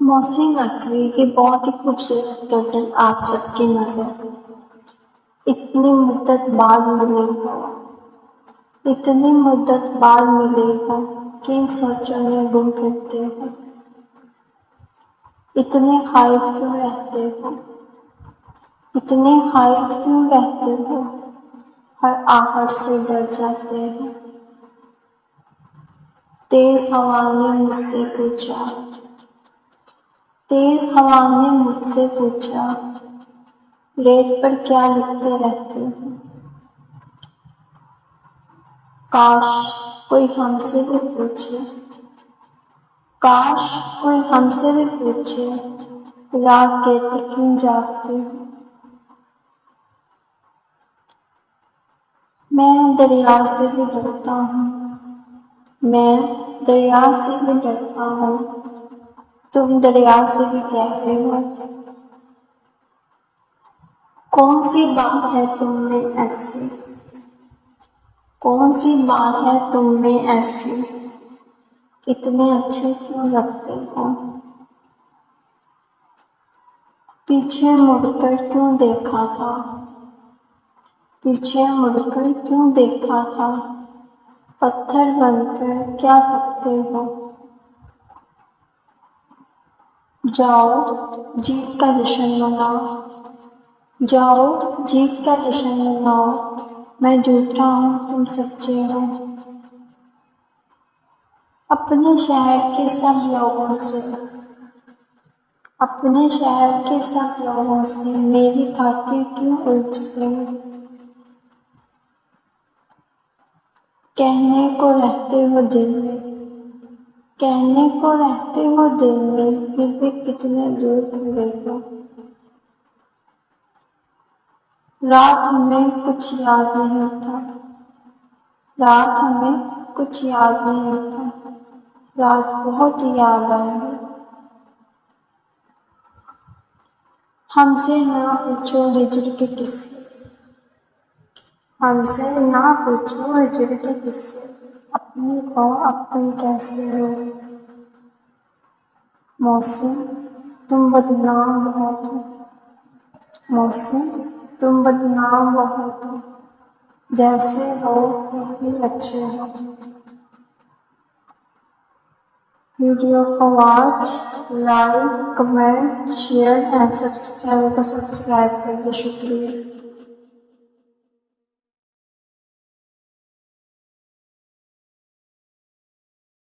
موسی نقوی کی بہت ہی خوبصورت غزل آپ سب کی نظر اتنی مدت بعد ملے ہو، اتنی مدت بعد ملے ہو کہ ان سوچوں میں گم پھرتے ہو، اتنے خائف کیوں رہتے ہو، اتنے خائف کیوں رہتے ہو، ہر آہٹ سے ڈر جاتے ہو۔ تیز ہوا نے مجھ سے پوچھا، تیز ہوا نے مجھ سے پوچھا، ریت پر کیا لکھتے رہتے ہو۔ کاش کوئی ہم سے بھی پوچھے، کاش کوئی ہم سے بھی پوچھے، رات کہتے کیوں جاگتے ہو۔ میں دریا سے بھی ڈرتا ہوں، میں دریا سے بھی ڈرتا ہوں، تم دریا سے بھی کہتے ہو۔ کون سی بات ہے تم میں ایسی، کون سی بات ہے تم میں ایسی، اتنے اچھے کیوں لگتے ہو۔ پیچھے مڑ کر کیوں دیکھا تھا، پیچھے مڑ کر کیوں دیکھا تھا، پتھر بن کر کیا تکتے ہو۔ جاؤ جیت کا جشن مناؤ، جاؤ جیت کا جشن مناؤ، میں جھوٹا ہوں تم سچے ہو۔ اپنے شہر کے سب لوگوں سے، اپنے شہر کے سب لوگوں سے میری خاطر کیوں الجھتے ہو۔ کہنے کو رہتے ہو دل میں، کہنے کو رہتے ہو دل میں، پھر بھی کتنے دور کھڑے ہو۔ رات ہمیں کچھ یاد نہیں ہوتا، رات ہمیں کچھ یاد نہیں ہوتا، رات بہت یاد آئے۔ ہم سے نہ پوچھو ہجر کے قصے، ہم سے نہ پوچھو ہجر کے قصے، اپنی کو اب تم کیسے ہو۔ موسم تم بدنام بہت ہو، موسم تم بدنام بہت ہو، جیسے ہو پھر بھی اچھے ہو۔ ویڈیو کو watch, like, comment, share and channel کو سبسکرائب کریں۔ شکریہ۔